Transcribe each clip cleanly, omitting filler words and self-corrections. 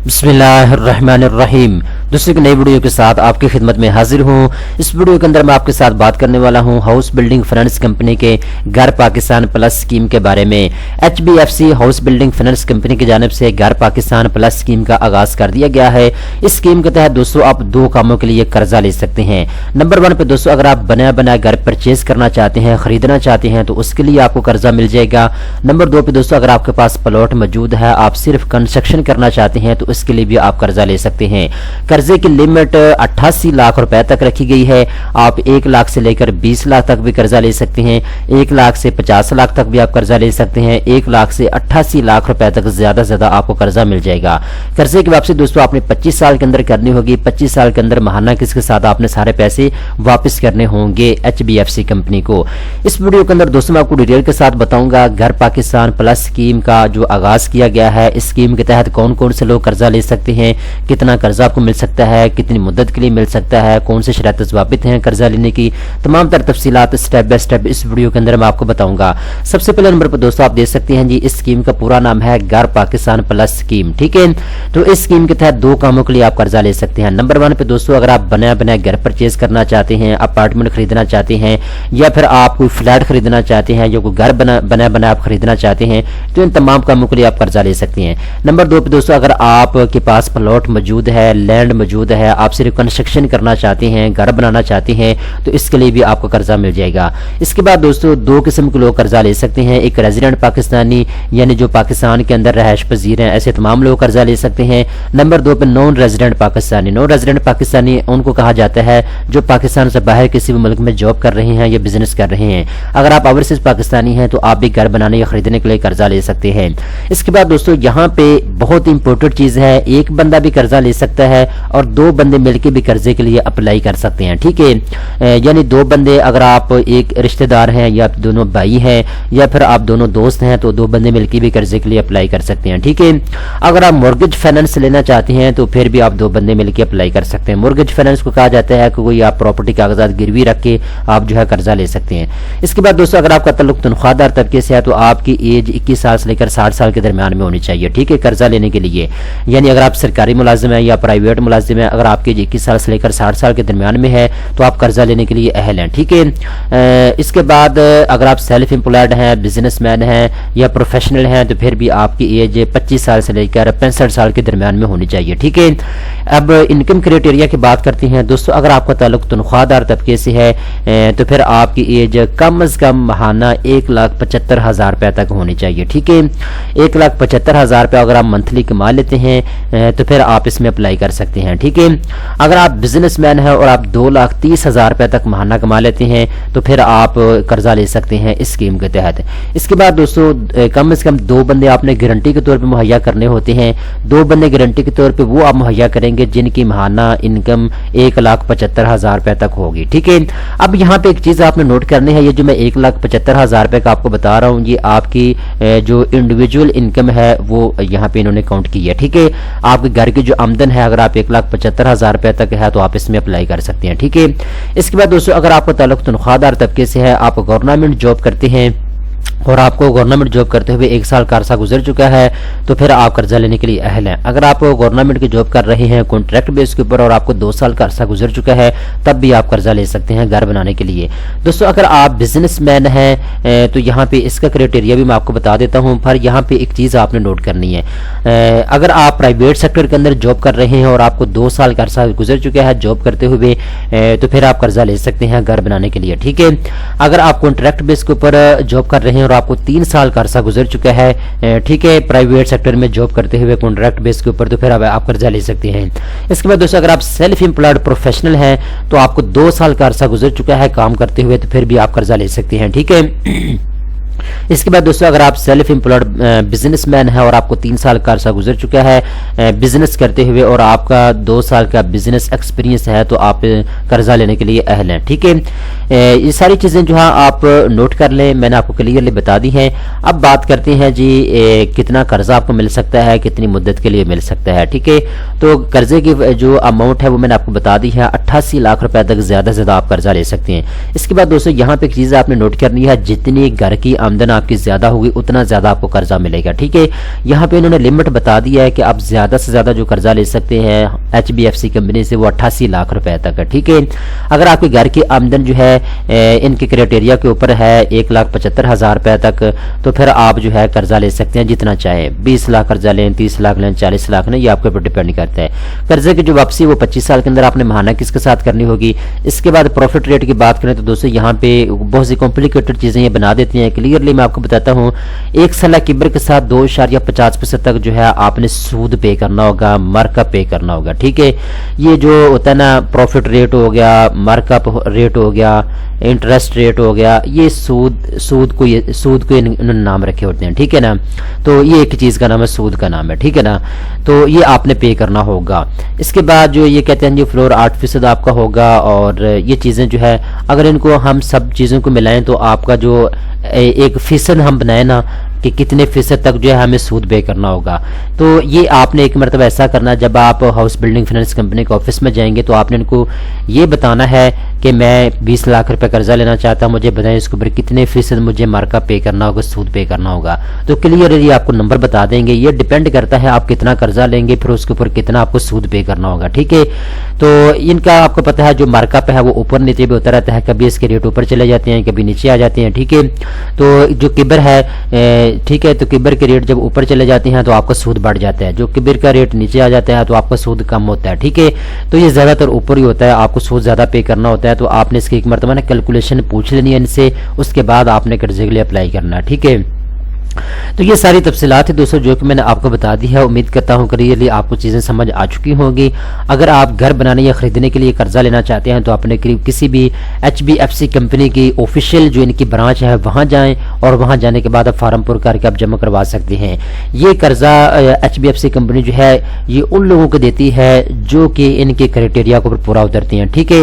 बिस्मिल्लाहिर्रहमानिर्रहीम। दूसरी एक नई वीडियो के साथ आपकी खिदमत में हाजिर हूँ। इस वीडियो के अंदर मैं आपके साथ बात करने वाला हूँ हाउस बिल्डिंग फाइनेंस कंपनी के घर पाकिस्तान प्लस स्कीम के बारे में। HBFC house building finance company की जानिब से घर पाकिस्तान प्लस स्कीम का आगाज कर दिया गया है। इस स्कीम के तहत दोस्तों आप दो कामों के लिए कर्जा ले सकते हैं। नंबर 1 पे दोस्तों अगर आप बनाया बनाया घर परचेज करना चाहते हैं, खरीदना चाहते हैं तो उसके लिए आपको कर्जा मिल जाएगा। नंबर 2 पे दोस्तों अगर आपके पास प्लॉट मौजूद है, आप सिर्फ कंस्ट्रक्शन करना चाहते हैं तो इसके लिए भी आप कर्जा ले सकते हैं। कर्जे की लिमिट 88 लाख रुपए तक रखी गई है। आप 1 लाख से लेकर 20 लाख तक भी कर्जा ले सकते हैं। 1 लाख से 50 लाख तक भी आप कर्जा ले सकते हैं। 1 लाख से 88 लाख रुपए तक ज्यादा से ज्यादा आपको कर्जा मिल जाएगा। कर्जे की वापसी दोस्तों आपने 25 साल के अंदर करनी होगी। 25 साल के अंदर महाना किसके साथ आपने सारे पैसे वापस करने होंगे HBFC कंपनी को। इस वीडियो के अंदर दोस्तों मैं आपको डिटेल के साथ बताऊंगा घर पाकिस्तान प्लस स्कीम का जो आगाज किया गया है। इस स्कीम के तहत कौन कौन से लोग कर्जा ले सकते हैं, कितना कर्जा आपको मिल सकता है, कितनी मुद्दत के लिए मिल सकता है, कौन से शर्त ज़वाबित हैं कर्जा लेने की, तमाम तर तफसीलात स्टेप बाय स्टेप इस वीडियो के अंदर मैं आपको बताऊंगा। सबसे पहले नंबर पर दोस्तों आप देख सकते हैं जी, इस स्कीम का पूरा नाम है घर पाकिस्तान प्लस स्कीम। ठीक है, तो इस स्कीम के तहत दो कामों के लिए आप कर्जा ले सकते हैं। नंबर 1 पे दोस्तों अगर आप बनाया बनाया घर परचेज करना चाहते हैं, अपार्टमेंट खरीदना चाहते हैं, या फिर आप कोई फ्लैट खरीदना चाहते हैं, या कोई घर बनाया बनाया आप खरीदना चाहते हैं, तो इन तमाम कामों के लिए आप कर्जा ले सकते हैं। नंबर 2 पे दोस्तों अगर आपके पास प्लॉट मौजूद है, लैंड मौजूद है, आप सिर्फ कंस्ट्रक्शन करना चाहते हैं, घर बनाना चाहते हैं, तो इसके लिए भी आपको कर्जा मिल जाएगा। इसके बाद दोस्तों दो किस्म के लोग कर्जा ले सकते हैं। एक रेजिडेंट पाकिस्तानी यानी जो पाकिस्तान के अंदर रहायश पजीर हैं, ऐसे तमाम लोग कर्जा ले सकते हैं। नंबर 2 पे non resident Pakistani. Non resident Pakistani उनको कहा जाता है जो पाकिस्तान से बाहर किसी भी मुल्क में जॉब कर रहे हैं या बिजनेस कर रहे हैं। अगर आप ओवरसीज पाकिस्तानी हैं तो आप भी घर बनाने या खरीदने के लिए कर्जा ले सकते हैं। इसके बाद दोस्तों यहाँ पे बहुत इंपॉर्टेंट चीज है, एक बंदा भी कर्जा ले सकता है और 2 बंदे मिलकर भी कर्जे के लिए अप्लाई कर सकते हैं। ठीक है, यानी 2 बंदे, अगर आप एक रिश्तेदार हैं या आप दोनों भाई हैं या फिर आप दोनों दोस्त हैं तो 2 बंदे मिलकर भी कर्जे के लिए अप्लाई कर सकते हैं। ठीक है, अगर आप मॉर्गेज फाइनेंस लेना चाहते हैं तो फिर भी आप 2 बंदे मिलकर अप्लाई कर सकते हैं। मॉर्गेज फाइनेंस को कहा जाता है कि कोई आप प्रॉपर्टी कागजात गिरवी रख के आप जो है कर्जा ले सकते हैं। इसके बाद दोस्तों अगर आपका ताल्लुक तनख्वाहदार तबके से है तो आपकी एज 21 साल से लेकर 60 साल के दरमियान में होनी चाहिए। ठीक है, कर्जा लेने के लिए, यानी अगर आप सरकारी मुलाजिम है या प्राइवेट मुलाजिम है, अगर आपकी एज 21 साल से लेकर 60 साल के दरमियान में है तो आप कर्जा लेने के लिए अहल हैं। ठीक है, इसके बाद अगर आप सेल्फ एम्प्लॉयड हैं, बिजनेसमैन हैं या प्रोफेशनल हैं तो फिर भी आपकी एज 25 साल से लेकर 65 साल के दरमियान में होनी चाहिए। ठीक है, अब इनकम क्राइटेरिया की बात करते हैं दोस्तों। अगर आपका ताल्लुक तनख्वाहदार तबके से है तो फिर आपकी एज कम अज कम महाना 1,75,000 रुपए तक होनी चाहिए। ठीक है, 1,75,000 रुपए अगर आप मंथली कमा लेते हैं तो फिर आप इसमें अप्लाई कर सकते हैं। ठीक है, अगर आप बिजनेसमैन हैं और आप 2,30,000 रुपए तक महाना कमा लेते हैं तो फिर आप कर्जा ले सकते हैं इस स्कीम के तहत। इसके बाद दोस्तों कम से कम 2 बंदे आपने गारंटी के तौर पे मुहैया करने होते हैं। 2 बंदे गारंटी के तौर पे वो आप मुहैया करेंगे जिनकी महाना इनकम 1,75,000 रुपए तक होगी। ठीक है, अब यहाँ पे एक चीज आपने नोट करनी है, ये जो मैं 1,75,000 रुपए का आपको बता रहा हूँ ये आपकी जो इंडिविजुअल इनकम है वो यहाँ पे इन्होंने काउंट की है। ठीक है, आपके घर की जो आमदन है अगर आप 1,75,000 रुपए तक है तो आप इसमें अप्लाई कर सकते हैं। ठीक है, इसके बाद दोस्तों अगर आपका ताल्लुक तनख्वाहदार तबके से है, आप गवर्नमेंट जॉब करते हैं और आपको गवर्नमेंट जॉब करते हुए 1 साल का अरसा गुजर चुका है तो फिर आप कर्जा लेने के लिए अहल हैं। अगर आप गवर्नमेंट की जॉब कर रहे हैं कॉन्ट्रैक्ट बेस के ऊपर और आपको 2 साल का अरसा गुजर चुका है तब भी आप कर्जा ले सकते हैं घर बनाने के लिए। दोस्तों अगर आप बिजनेसमैन हैं तो यहाँ पे इसका क्राइटेरिया भी मैं आपको बता देता हूँ, पर यहाँ पे एक चीज़ आपने नोट करनी है। अगर आप प्राइवेट सेक्टर के अंदर जॉब कर रहे हैं और आपको 2 साल का अरसा गुजर चुका है जॉब करते हुए तो फिर आप कर्जा ले सकते हैं घर बनाने के लिए। ठीक है, अगर आप कॉन्ट्रैक्ट बेस के ऊपर जॉब कर रहे हैं और आपको 3 साल का अरसा गुजर चुका है, ठीक है, प्राइवेट सेक्टर में जॉब करते हुए कॉन्ट्रैक्ट बेस के ऊपर, तो फिर आप कर्जा ले सकते हैं। इसके बाद दोस्तों अगर आप सेल्फ एम्प्लॉयड प्रोफेशनल हैं तो आपको 2 साल का अरसा गुजर चुका है काम करते हुए तो फिर भी आप कर्जा ले सकते हैं। ठीक है, इसके बाद दोस्तों अगर आप सेल्फ एम्प्लॉयड बिजनेसमैन है और आपको 3 साल का अरसा गुजर चुका है बिजनेस करते हुए और आपका 2 साल का बिजनेस एक्सपीरियंस है तो आप कर्जा लेने के लिए अहल हैं। ठीक है, ये सारी चीजें जो है आप नोट कर लें, मैंने आपको क्लियरली बता दी हैं। अब बात करते हैं जी कितना कर्जा आपको मिल सकता है, कितनी मुद्दत के लिए मिल सकता है। ठीक है, तो कर्जे की जो अमाउंट है वो मैंने आपको बता दी है, 88 लाख रुपए तक ज्यादा से ज्यादा आप कर्जा ले सकते हैं। इसके बाद दोस्तों यहाँ पे एक चीज आपने नोट करनी है, जितनी घर की آمدن آپ کی زیادہ ہوگی اتنا زیادہ آپ کو قرضہ ملے گا، ٹھیک ہے۔ یہاں پہ انہوں نے لمٹ بتا دیا ہے کہ آپ زیادہ سے زیادہ جو قرضہ لے سکتے ہیں HBFC کمپنی سے وہ 88 لاکھ روپے تک ہے، ٹھیک ہے۔ اگر آپ کے گھر کی آمدن جو ہے ان کے کرائٹیریا کے اوپر ہے 1,75,000 روپے تک، تو پھر آپ جو ہے قرضہ لے سکتے ہیں جتنا چاہیں، 20 لاکھ قرضہ لیں، 30 لاکھ لیں، 40 لاکھ لیں، یہ آپ کے اوپر ڈیپینڈ کرتا ہے۔ قرضے کی جو واپسی وہ 25 سال کے اندر آپ نے ماہانہ کس کے ساتھ کرنی ہوگی۔ اس کے بعد پروفٹ ریٹ کی بات کریں تو دوستو یہاں پہ بہت سی کمپلیکیٹڈ چیزیں یہ بنا دیتی ہیں، کلیئرلی میں آپ کو بتاتا ہوں۔ 1 سالہ کبر کے ساتھ 2.50% تک جو ہے آپ نے سود پے کرنا ہوگا، مارک اپ پے کرنا ہوگا، ٹھیک ہے۔ یہ جو ہوتا ہے نا پروفٹ ریٹ ہو گیا، مارک اپ ریٹ ہو گیا، انٹرسٹ ریٹ ہو گیا، یہ سود کو انہوں نے نام رکھے ہوتے ہیں، ٹھیک ہے نا۔ تو یہ ایک چیز کا نام ہے، سود کا نام ہے، ٹھیک ہے نا۔ تو یہ آپ نے پے کرنا ہوگا۔ اس کے بعد جو یہ کہتے ہیں جو فلور 8% آپ کا ہوگا، اور یہ چیزیں جو ہے اگر ان کو ہم سب چیزوں کو ملائیں تو آپ کا جو 1% ہم بنائیں نا کہ کتنے فیصد تک جو ہے ہمیں سود پے کرنا ہوگا، تو یہ آپ نے ایک مرتبہ ایسا کرنا، جب آپ ہاؤس بلڈنگ فائنانس کمپنی کے آفس میں جائیں گے تو آپ نے ان کو یہ بتانا ہے کہ میں 20 لاکھ روپے قرضہ لینا چاہتا ہوں، مجھے بتائیں اس کے اوپر کتنے فیصد مجھے مارک اپ پے کرنا ہوگا، سود پے کرنا ہوگا۔ تو کلیئرلی آپ کو نمبر بتا دیں گے، یہ ڈیپینڈ کرتا ہے آپ کتنا قرضہ لیں گے، پھر اس کے اوپر کتنا آپ کو سود پے کرنا ہوگا، ٹھیک ہے۔ تو ان کا آپ کو پتہ ہے جو مارک اپ ہے وہ اوپر نیچے بھی ہوتا رہتا ہے، کبھی اس کے ریٹ اوپر چلے جاتے ہیں، کبھی نیچے آ جاتے ہیں، ٹھیک ہے۔ تو جو کبر ہے ٹھیک ہے، تو کبر کے ریٹ جب اوپر چلے جاتے ہیں تو آپ کا سود بڑھ جاتا ہے، جو کبر کا ریٹ نیچے آ جاتا ہے تو آپ کا سود کم ہوتا ہے، ٹھیک ہے۔ تو یہ زیادہ تر اوپر ہی ہوتا ہے، آپ کو سود زیادہ پے کرنا ہوتا ہے، تو آپ نے اس کی ایک مرتبہ نا کیلکولیشن پوچھ لینی ہے ان سے، اس کے بعد آپ نے قرضے کے لیے اپلائی کرنا ہے، ٹھیک ہے۔ تو یہ ساری تفصیلات ہیں دوستوں جو کہ میں نے آپ کو بتا دی ہے، امید کرتا ہوں کلیئرلی آپ کو چیزیں سمجھ آ چکی ہوں گی۔ اگر آپ گھر بنانے یا خریدنے کے لیے قرضہ لینا چاہتے ہیں تو اپنے قریب کسی بھی HBFC کمپنی کی آفیشیل جو ان کی برانچ ہے وہاں جائیں، اور وہاں جانے کے بعد آپ فارم پر کر کے آپ جمع کروا سکتے ہیں۔ یہ قرضہ HBFC کمپنی جو ہے یہ ان لوگوں کو دیتی ہے جو کہ ان کے کرائٹیریا کو پورا اترتے ہیں، ٹھیک ہے۔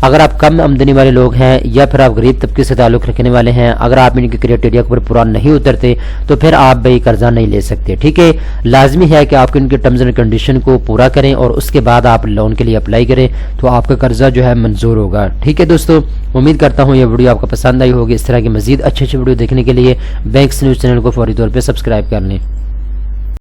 اگر آپ کم آمدنی والے لوگ ہیں یا پھر آپ غریب طبقے سے تعلق رکھنے والے ہیں، اگر آپ ان کے کرائٹیریا کو پورا نہیں اترتے تو پھر آپ بھائی قرضہ نہیں لے سکتے، ٹھیک ہے۔ لازمی ہے کہ آپ ان کے ٹرمز اینڈ کنڈیشن کو پورا کریں اور اس کے بعد آپ لون کے لیے اپلائی کریں تو آپ کا قرضہ جو ہے منظور ہوگا، ٹھیک ہے دوستو۔ امید کرتا ہوں یہ ویڈیو آپ کو پسند آئی ہوگی۔ اس طرح کی مزید اچھے ویڈیو دیکھنے کے لیے بینکس نیوز چینل کو فوری طور پہ سبسکرائب کر لیں۔